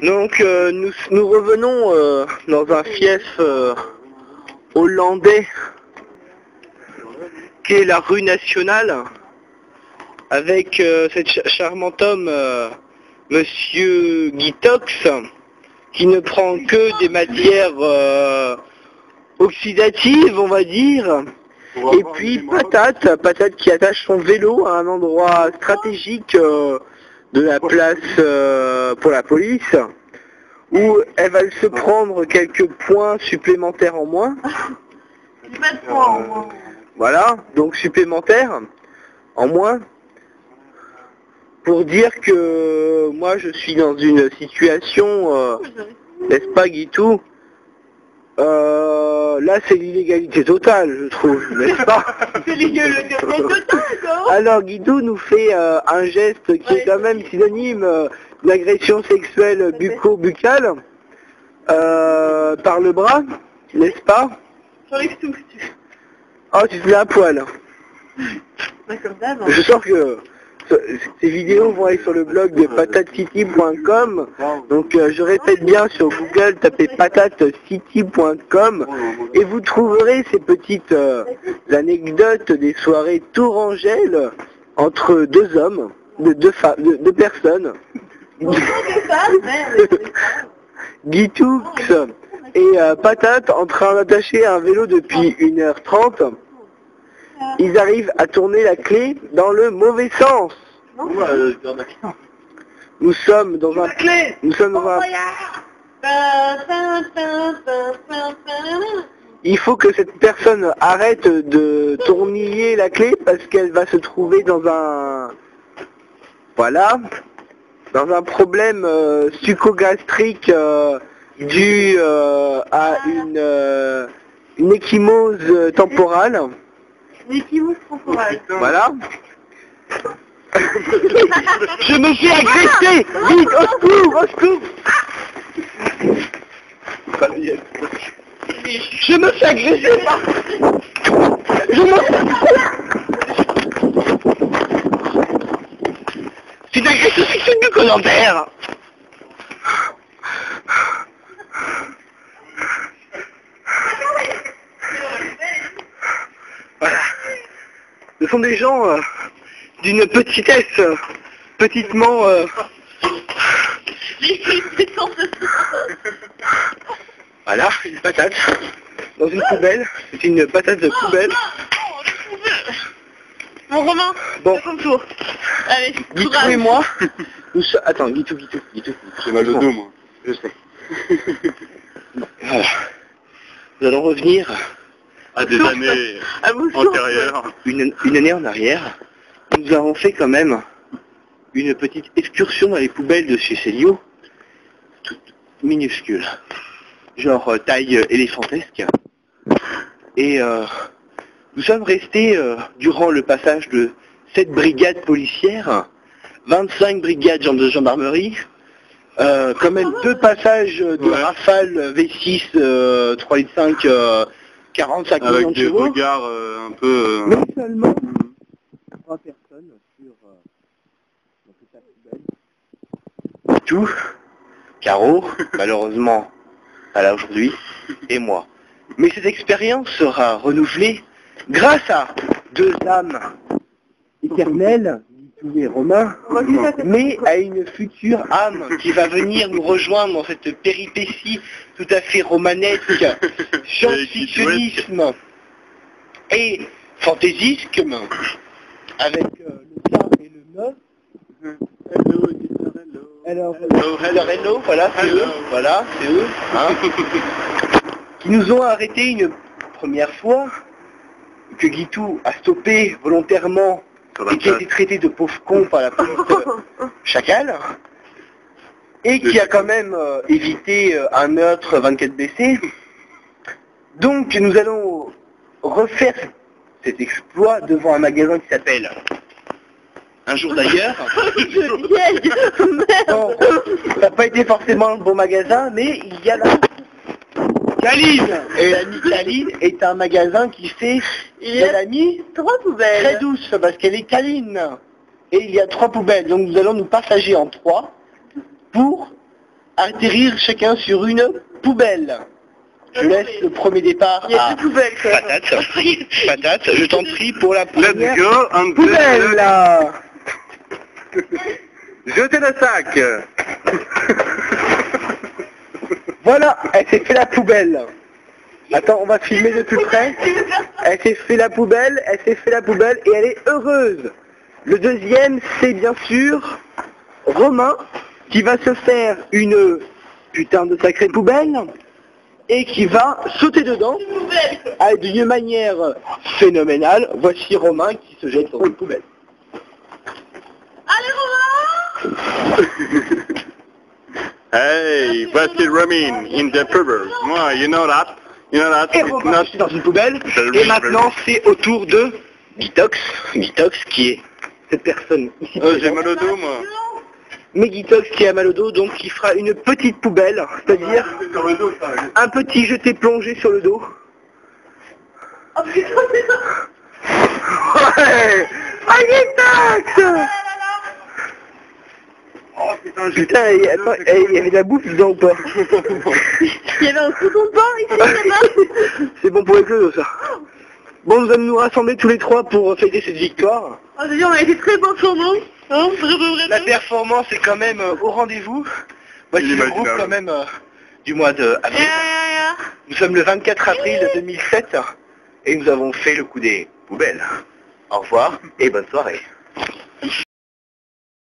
Donc nous revenons dans un fief hollandais qui est la rue nationale avec cet charmant homme Monsieur Guitox qui ne prend que des matières oxydatives, on va dire. Et puis Patate qui attache son vélo à un endroit stratégique de la place pour la police, où elle va se prendre quelques points supplémentaires en moins. Voilà, donc supplémentaires en moins, pour dire que moi je suis dans une situation, n'est-ce pas Guitou? Là c'est l'illégalité totale, je trouve, n'est-ce pas? C'est l'illégalité totale, non? Alors Guido nous fait un geste qui est quand même synonyme d'agression sexuelle bucco-buccale par le bras, n'est-ce pas? J'enlève tout. Oh, tu te mets à poil. Je sens que ces vidéos vont aller sur le blog de patatecity.com. Donc je répète bien, sur Google, tapez patatecity.com et vous trouverez ces petites anecdotes des soirées tourangelles entre deux hommes, deux personnes. Guitoux et Patate en train d'attacher un vélo depuis 1h30. Ils arrivent à tourner la clé dans le mauvais sens. Nous sommes dans un... Il faut que cette personne arrête de tourniller la clé parce qu'elle va se trouver dans un... Voilà. Dans un problème succogastrique dû à une échymose temporale. L'échymose temporale. Voilà. Je me fais agresser. Vite, au secours, au secours. Je me fais agresser par... C'est une agression sexuelle bucco-dentaire. Voilà. Ce sont des gens d'une petitesse, petitement... Voilà, une patate dans une poubelle. C'est une patate de poubelle. Bon Romain, bon, comme tour. Allez, Guitou et moi, attends, Guitou. J'ai mal au dos, moi. Je sais. Voilà. Nous allons revenir à des années antérieures. Une année en arrière. Nous avons fait quand même une petite excursion dans les poubelles de chez Célio, toute minuscule, genre taille éléphantesque. Et nous sommes restés durant le passage de 7 brigades policières, 25 brigades de gendarmerie, quand même 2 passages de Rafale V6 3,5 45 millions de chevaux. Avec des regards un peu... Mais seulement 3 personnes sur cette poubelle. Tout, Caro, malheureusement, pas là aujourd'hui, et moi. Mais cette expérience sera renouvelée grâce à 2 âmes éternelles, Guitou et Romain, mais à une future âme qui va venir nous rejoindre dans cette péripétie tout à fait romanesque, science-fictionnisme et fantaisisme, avec le ça et le me. Hello, voilà, c'est eux, hein, qui nous ont arrêtés une première fois, que Guitou a stoppé volontairement et qui a été traité de pauvre con par la police chacal, et qui a quand même évité un meurtre 24 blessés. Donc nous allons refaire cet exploit devant un magasin qui s'appelle Un jour d'ailleurs. Bon, ça n'a pas été forcément le bon magasin, mais il y a là Caline. Et l'ami Caline est un magasin qui fait de l'ami 3 poubelles. très douce, parce qu'elle est câline. Et il y a 3 poubelles, donc nous allons nous partager en 3 pour atterrir chacun sur une poubelle. Je laisse le premier départ Il y a à deux poubelles, quoi. Patate. Patate, je t'en prie pour la Let's première go, and poubelle. jetez le sac. Voilà, elle s'est fait la poubelle. Attends, on va filmer de plus près. Elle s'est fait la poubelle, et elle est heureuse. Le deuxième, c'est bien sûr Romain, qui va se faire une putain de sacrée poubelle, et qui va sauter dedans, d'une manière phénoménale. Voici Romain qui se jette dans une poubelle. Allez, Romain! Hey, basket Ramin in the river. Moi, you know that. You know that. Et It's Romain not est dans une poubelle, et maintenant c'est au tour de Gitox, qui est cette personne ici j'ai présente. mal au dos, moi. Mais Gitox qui a mal au dos, donc qui fera une petite poubelle, c'est-à-dire un petit jeté plongé sur le dos. Oh putain, c'est ça! Ouais! Ah, Gitox! Oh putain, Putain, il y avait de la bouffe dedans ou pas? Il y avait un couteau de pain ici, là-bas. C'est bon pour les clodos, ça. Bon, nous allons nous rassembler tous les 3 pour fêter cette victoire. Oh, je veux dire, on a été très performants. Hein, vraiment. La performance est quand même au rendez-vous. Voici le groupe quand même du mois d'avril. Nous sommes le 24 avril 2007 et nous avons fait le coup des poubelles. Au revoir et bonne soirée.